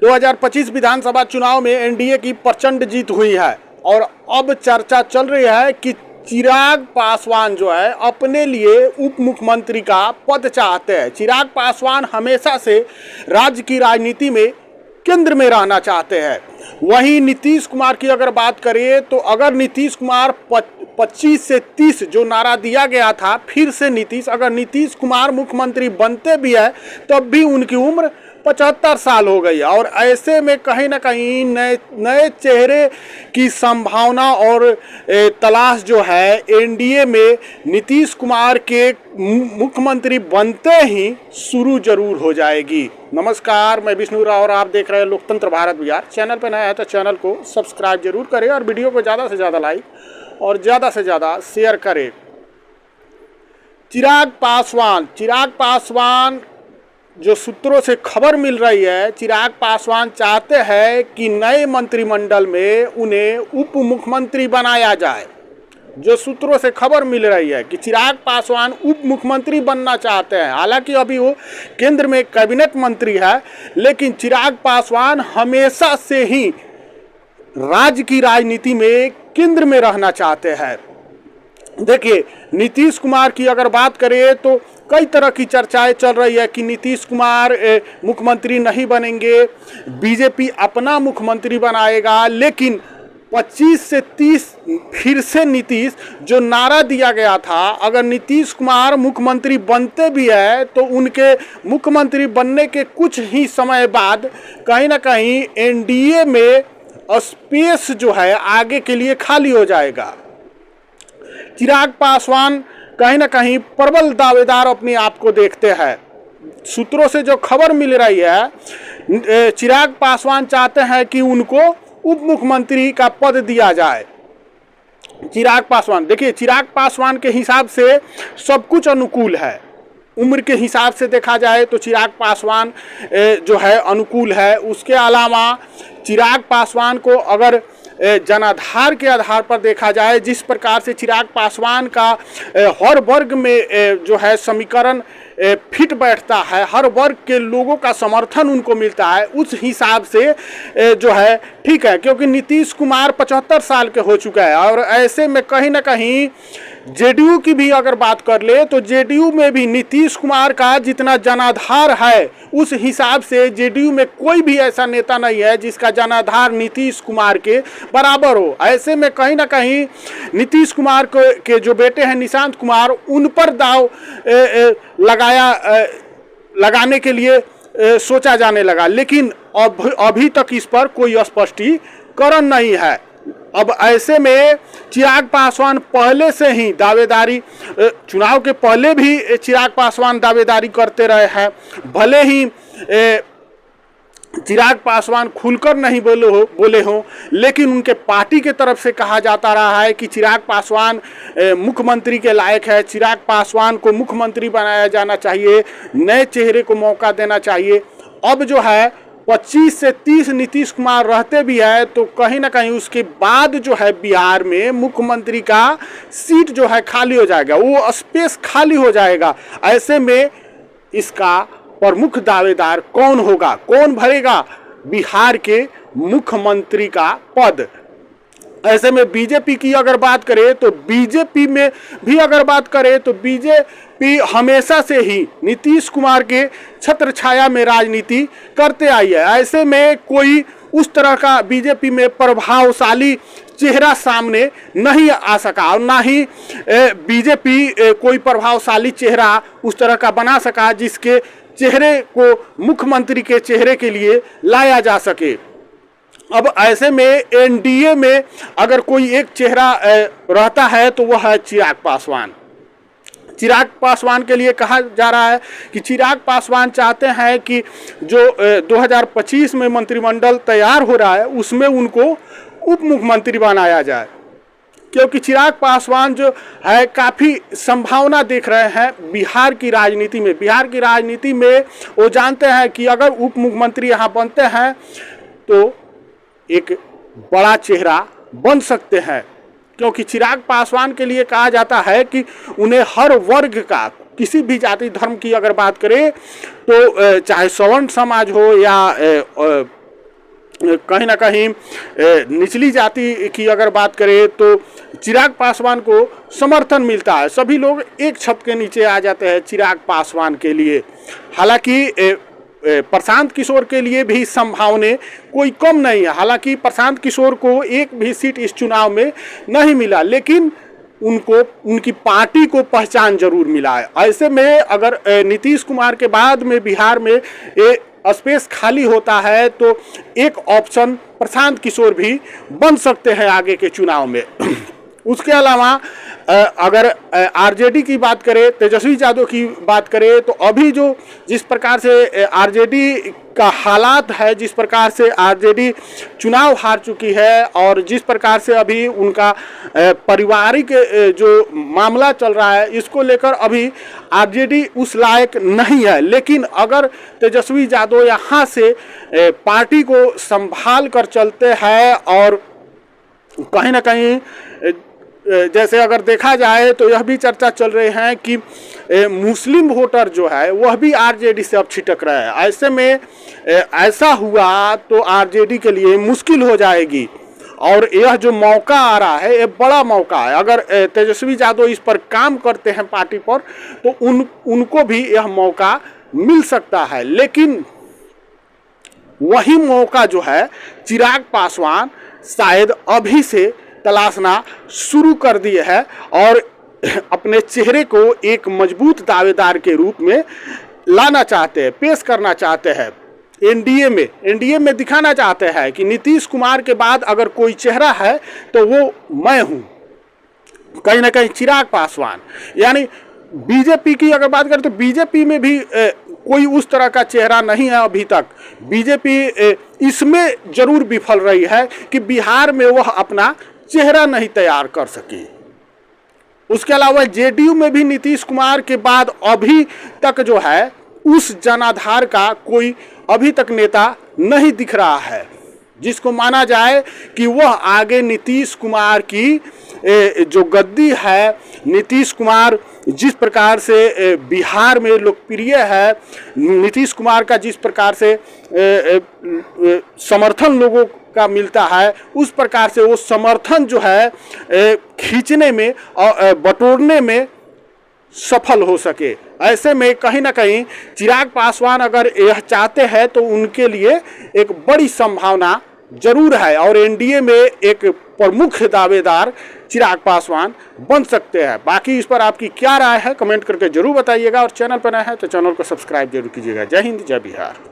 2025 विधानसभा चुनाव में एनडीए की प्रचंड जीत हुई है और अब चर्चा चल रही है कि चिराग पासवान जो है अपने लिए उप मुख्यमंत्री का पद चाहते हैं। चिराग पासवान हमेशा से राज्य की राजनीति में केंद्र में रहना चाहते हैं। वहीं नीतीश कुमार की अगर बात करें तो अगर नीतीश कुमार 25 से 30 जो नारा दिया गया था, फिर से अगर नीतीश कुमार मुख्यमंत्री बनते भी है तब भी उनकी उम्र 75 साल हो गई और ऐसे में कहीं ना कहीं नए चेहरे की संभावना और तलाश जो है एनडीए में नीतीश कुमार के मुख्यमंत्री बनते ही शुरू जरूर हो जाएगी। नमस्कार, मैं विष्णु राव और आप देख रहे हैं लोकतंत्र भारत बिहार। चैनल पर नया है तो चैनल को सब्सक्राइब जरूर करें और वीडियो को ज़्यादा से ज़्यादा लाइक और ज़्यादा से ज़्यादा शेयर करें। चिराग पासवान जो सूत्रों से खबर मिल रही है, चिराग पासवान चाहते हैं कि नए मंत्रिमंडल में उन्हें उप मुख्यमंत्री बनाया जाए। जो सूत्रों से खबर मिल रही है कि चिराग पासवान उप मुख्यमंत्री बनना चाहते हैं। हालांकि अभी वो केंद्र में कैबिनेट मंत्री है, लेकिन चिराग पासवान हमेशा से ही राज्य की राजनीति में केंद्र में रहना चाहते हैं। देखिए, नीतीश कुमार की अगर बात करें तो कई तरह की चर्चाएं चल रही है कि नीतीश कुमार मुख्यमंत्री नहीं बनेंगे, बीजेपी अपना मुख्यमंत्री बनाएगा। लेकिन 25 से 30 फिर से नीतीश जो नारा दिया गया था, अगर नीतीश कुमार मुख्यमंत्री बनते भी है तो उनके मुख्यमंत्री बनने के कुछ ही समय बाद कहीं ना कहीं एनडीए में स्पेस जो है आगे के लिए खाली हो जाएगा। चिराग पासवान कहीं ना कहीं प्रबल दावेदार अपने आप को देखते हैं। सूत्रों से जो खबर मिल रही है, चिराग पासवान चाहते हैं कि उनको उप मुख्यमंत्री का पद दिया जाए। चिराग पासवान के हिसाब से सब कुछ अनुकूल है। उम्र के हिसाब से देखा जाए तो चिराग पासवान जो है अनुकूल है। उसके अलावा चिराग पासवान को अगर जनाधार के आधार पर देखा जाए, जिस प्रकार से चिराग पासवान का हर वर्ग में जो है समीकरण फिट बैठता है, हर वर्ग के लोगों का समर्थन उनको मिलता है, उस हिसाब से जो है ठीक है। क्योंकि नीतीश कुमार 75 साल के हो चुका है और ऐसे में कहीं ना कहीं जेडीयू की भी अगर बात कर ले तो जेडीयू में भी नीतीश कुमार का जितना जनाधार है, उस हिसाब से जेडीयू में कोई भी ऐसा नेता नहीं है जिसका जनाधार नीतीश कुमार के बराबर हो। ऐसे में कहीं ना कहीं नीतीश कुमार के जो बेटे हैं निशांत कुमार, उन पर दाव लगाने के लिए सोचा जाने लगा। लेकिन अभी तक इस पर कोई स्पष्टीकरण नहीं है। अब ऐसे में चिराग पासवान पहले से ही दावेदारी, चुनाव के पहले भी चिराग पासवान दावेदारी करते रहे हैं। भले ही चिराग पासवान खुलकर नहीं बोले हो, लेकिन उनके पार्टी के तरफ से कहा जाता रहा है कि चिराग पासवान मुख्यमंत्री के लायक है, चिराग पासवान को मुख्यमंत्री बनाया जाना चाहिए, नए चेहरे को मौका देना चाहिए। अब जो है 25 से 30 नीतीश कुमार रहते भी है तो कहीं ना कहीं उसके बाद जो है बिहार में मुख्यमंत्री का सीट जो है खाली हो जाएगा, वो स्पेस खाली हो जाएगा। ऐसे में इसका प्रमुख दावेदार कौन होगा, कौन भरेगा बिहार के मुख्यमंत्री का पद? ऐसे में बीजेपी की अगर बात करें तो बीजेपी में भी अगर बात करें तो बीजेपी हमेशा से ही नीतीश कुमार के छत्र छाया में राजनीति करते आई है। ऐसे में कोई उस तरह का बीजेपी में प्रभावशाली चेहरा सामने नहीं आ सका और ना ही बीजेपी कोई प्रभावशाली चेहरा उस तरह का बना सका जिसके चेहरे को मुख्यमंत्री के चेहरे के लिए लाया जा सके। अब ऐसे में एनडीए में अगर कोई एक चेहरा रहता है तो वह है चिराग पासवान। चिराग पासवान के लिए कहा जा रहा है कि चिराग पासवान चाहते हैं कि जो 2025 में मंत्रिमंडल तैयार हो रहा है उसमें उनको उप मुख्यमंत्री बनाया जाए। क्योंकि चिराग पासवान जो है काफ़ी संभावना देख रहे हैं बिहार की राजनीति में। वो जानते हैं कि अगर उप मुख्यमंत्री यहाँ बनते हैं तो एक बड़ा चेहरा बन सकते हैं। क्योंकि चिराग पासवान के लिए कहा जाता है कि उन्हें हर वर्ग का, किसी भी जाति धर्म की अगर बात करें तो चाहे सवर्ण समाज हो या कहीं ना कहीं निचली जाति की अगर बात करें तो चिराग पासवान को समर्थन मिलता है। सभी लोग एक छत के नीचे आ जाते हैं चिराग पासवान के लिए। हालांकि प्रशांत किशोर के लिए भी संभावना कोई कम नहीं है। हालांकि प्रशांत किशोर को एक भी सीट इस चुनाव में नहीं मिला, लेकिन उनको उनकी पार्टी को पहचान जरूर मिला है। ऐसे में अगर नीतीश कुमार के बाद में बिहार में स्पेस खाली होता है तो एक ऑप्शन प्रशांत किशोर भी बन सकते हैं आगे के चुनाव में। उसके अलावा अगर आरजेडी की बात करें, तेजस्वी यादव की बात करें, तो अभी जो जिस प्रकार से आरजेडी का हालात है, जिस प्रकार से आरजेडी चुनाव हार चुकी है और जिस प्रकार से अभी उनका पारिवारिक जो मामला चल रहा है, इसको लेकर अभी आरजेडी उस लायक नहीं है। लेकिन अगर तेजस्वी यादव यहाँ से पार्टी को संभाल कर चलते हैं और कहीं ना कहीं जैसे अगर देखा जाए तो यह भी चर्चा चल रही है कि मुस्लिम वोटर जो है वह भी आरजेडी से अब छिटक रहा है। ऐसे में ऐसा हुआ तो आरजेडी के लिए मुश्किल हो जाएगी और यह जो मौका आ रहा है ये बड़ा मौका है। अगर तेजस्वी यादव इस पर काम करते हैं पार्टी पर तो उनको भी यह मौका मिल सकता है। लेकिन वही मौका जो है चिराग पासवान शायद अभी से तलाशना शुरू कर दिए है और अपने चेहरे को एक मजबूत दावेदार के रूप में लाना चाहते हैं, पेश करना चाहते हैं। एनडीए में दिखाना चाहते हैं कि नीतीश कुमार के बाद अगर कोई चेहरा है तो वो मैं हूँ, कहीं ना कहीं चिराग पासवान। यानी बीजेपी की अगर बात करें तो बीजेपी में भी कोई उस तरह का चेहरा नहीं है अभी तक। बीजेपी इसमें जरूर विफल रही है कि बिहार में वह अपना चेहरा नहीं तैयार कर सकी। उसके अलावा जेडीयू में भी नीतीश कुमार के बाद अभी तक जो है उस जनाधार का कोई अभी तक नेता नहीं दिख रहा है जिसको माना जाए कि वह आगे नीतीश कुमार की जो गद्दी है, नीतीश कुमार जिस प्रकार से बिहार में लोकप्रिय है, नीतीश कुमार का जिस प्रकार से समर्थन लोगों का मिलता है, उस प्रकार से वो समर्थन जो है खींचने में और बटोरने में सफल हो सके। ऐसे में कहीं ना कहीं चिराग पासवान अगर यह चाहते हैं तो उनके लिए एक बड़ी संभावना जरूर है और एनडीए में एक प्रमुख दावेदार चिराग पासवान बन सकते हैं। बाकी इस पर आपकी क्या राय है कमेंट करके जरूर बताइएगा और चैनल पर नए हैं तो चैनल को सब्सक्राइब जरूर कीजिएगा। जय हिंद, जय बिहार।